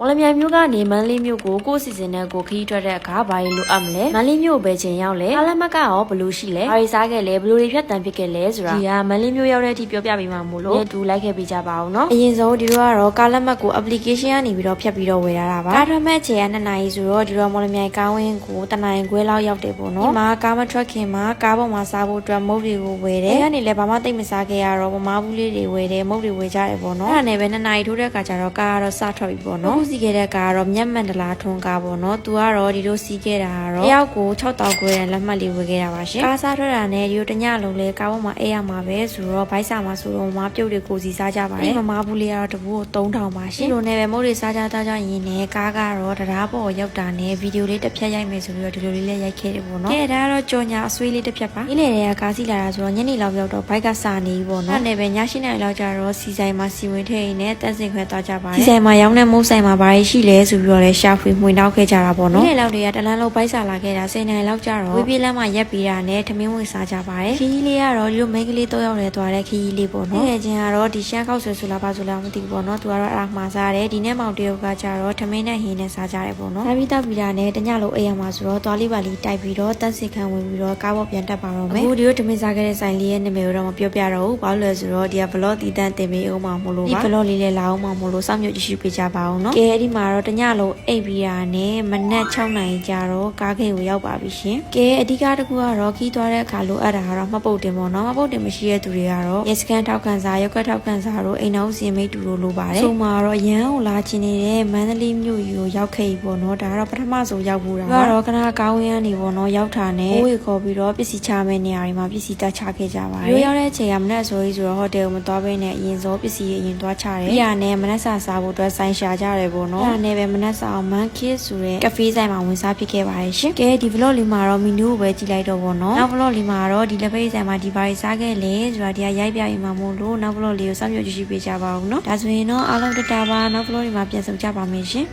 မော်လမြိုင်မြို့ကနေမန္တလေးမြို့ကိုစီစဉ်တဲ့ကိုခီးထွက်တဲ့အခါဘာလို့လိုအပ်မလဲမန္တလေးမြို့ပဲချင်းရောက်လဲကားလက်မှတ်ကရောဘလို့ရှိလဲဘာတွေစားခဲ့လဲဘလို့တွေဖြတ်တန်းဖြစ်ခဲ့လဲဆိုတာဒီကမန္တလေးမြို့ရောက်တဲ့အထိပြောပြပေးမှာမို့လို့တူလိုက်ခဲ့ပေးကြပါအောင်နော်အရင်ဆုံးဒီလိုကတော့ကားလက်မှတ်ကို application ကနေပြီးတော့ဖြတ်ပြီးတော့ဝယ်ရတာပါကားထွက်မဲ့အချိန်က2 နာရီဆိုတော့ဒီတော့မော်လမြိုင်ကားဝင်းကိုတနာရီခွဲလောက်ရောက်တယ်ပေါ့နော်ဒီမှာကားမထွက်ခင်မှာကားပေါ်မှာစားဖို့အတွက်မုတ်တွေကိုဝယ်တယ်အဲဒီကနေလည်းဘာမှသိမစားခဲ့ရတော့ပမားဘူးလေးတွေဝယ်တယ်မုတ်တွေဝယ်ကြတယ်ပေါ့နော်အဲ့ဒါနဲ့ပဲ2 နာရီထိုးတဲ့အခါကျတော့ကားကတော့စထွက်ပြီပေါ့နော်အခုစီခဲ့တဲ့ကားကတော့မြတ်မန္တလာထွန်းကားပေါ့နော်သူကတော့ဒီလိုစီးခဲ့တာကတော့တယောက်ကို6000ခွဲရန်လက်မှတ်လေးဝယ်ခဲ့တာပါရှင်ကားစားထွက်တာနဲ့ဒီလိုတညလုံးလဲကားပေါ်မှာအေးရမှာပဲဆိုတော့ဘိုက်စာမှာဆိုတော့မပြုတ်တွေကိုစီစားကြပါတယ်မမဘူးလေးကတော့တပူးကို3000ပါရှင်ဒီလိုနဲ့ပဲမုတ်တွေစားကြတာကြရင်နဲ့ကားကတော့တရားပေါ်ရောက်တာနဲ့ဗီဒီယိုလေးတစ်ဖြတ်ရိုက်မယ်ဆိုပြီးတော့ဒီလိုလေးလည်းရိုက်ခဲ့တယ်ပေါ့နော်ကဲဒါကတော့ကြော်ညာအဆွေးလေးတစ်ဖြတ်ပါဒီလေတွေကကားစီးလာတာဆိုတော့ညနေလောက်ရောက်တော့ဘိုက်ကစာနေပြီပေါ့နော်အဲ့နဲ့ပဲည8 နာရီလောက်ကျတော့စီဆိုင်မှာစီဝင်ထည့်ရင်းနဲ့တန်းစင်ခွဲသွားကြပါတယ်စီဆိုင်မှာရောင်းတဲ့မုတ်ဆိုင်မှာဘာတွေရှိလဲဆိုပြီးတော့လည်းရှာဖွေမှွေနောက်ခဲ့ကြတာပေါ့နော်ဒီလေလောက်တွေကတလန်းလုံးဘိုက်စာလာခဲ့တာ10 နာရီလောက်ကျတော့ဝေးပြေးလမ်းမှာရက်ပြီးတာနဲ့ထမင်းဝင်စားကြပါတယ်ခီးလေးကတော့ဒီလိုမိန်းကလေး3 ယောက်လဲသွားတဲ့ခီးလေးပေါ့နော်ငယ်ချင်းကတော့ဒီရှမ်းခောက်ဆွဲဆိုလားဘာဆိုလားမသိဘူးပေါ့နော်သူကတော့အမှားစားတယ်ဒီနေ့မောင်တယောက်ကကျတော့ထမင်းနဲ့ဟင်းနဲ့စားကြတယ်ပေါ့နော်ဒါပြီးတော့ပြီးတာနဲ့တညလုံးအိမ်ရမှာဆိုတော့သွားလေးပါလေးတိုက်ပြီးတော့တန်းစင်ခံဝင်ပြီးတော့ကားပေါ်ပြန်တက်ပါတော့မယ်အခုဒီလိုထမင်းစားခဲ့တဲ့ဆိုင်လေးရဲ့နာမည်ကိုတော့မပြောပြတော့ဘူးဘာလို့လဲဆိုတော့ဒီက vlog တီးတန်းတင်ပေးအောင်မှမလို့ပါဒီ vlog လေးလည်းလာအောင်မှမလို့စောင့်မျှော်ကြည့်ရှုပေးကြပါအောင်နော်ကဲအဲ့ဒီမှာတော့တညလုံးအိပ်ပြီးတာနဲ့မနက်6 နာရီကြာတော့ကားဂိတ်ကိုရောက်ပါပြီရှင်ကဲအဓိကတစ်ခုကတော့ခီးသွားတဲ့အခါလိုအပ်တာကတော့မှတ်ပုတ်တင်ပေါ့နော်မှတ်ပုတ်တင်မရှိတဲ့သူတွေကတော့ရက်စကန်ထောက်ခံစာရောက်ကထောက်ခံစာတို့အိမ်အောင်စင်မိတ်တူတို့လိုပါတယ်ဆိုမှာတော့ရန်ကိုလာချင်နေတဲ့မန္တလေးမြို့ကြီးကိုရောက်ခဲ့ပြီပေါ့နော်ဒါကတော့ပထမဆုံးရောက်ဘူးတာကတော့ကနကားဝင်းကနေပေါ့နော်ရောက်တာနဲ့ဝေခေါ်ပြီးတော့ပစ္စည်းချမယ့်နေရာတွေမှာပစ္စည်းတက်ချခဲ့ကြပါတယ်ရိုးရောက်တဲ့အချိန်ကမနက်ဆိုတော့ဟိုတယ်ကိုမသွားဘဲနဲ့အရင်ဆုံးပစ္စည်းအရင်သွားချတယ်ပြီးရနဲ့မနက်စာစားဖို့အတွက်ဆိုင်ရှာကြတယ်ပေါ့နော်အဲ့ဒါနဲ့ပဲမနက်စာအောင်မန်ခစ်ဆိုတဲ့ကဖေးဆိုင်မှာဝင်စားဖြစ်ခဲ့ပါတယ်ရှင်ကဲဒီ vlog လေးမှာတော့မီနူကိုပဲကြည့်လိုက်တော့ပေါ့နော်နောက် vlog လေးမှာတော့ဒီလက်ဖေးဆိုင်မှာဒီဘာတွေစားခဲ့လဲဆိုတာဒီကရိုက်ပြရင်မှာမို့လို့နောက် vlog လေးကိုစောင့်မျှော်ကြည့်ရှုပေးကြပါဦးနော်ဒါဆိုရင်တော့အားလုံးတတာပါနောက် vlog လေးမှာပြန်ဆုံကြပါမယ်ရှင်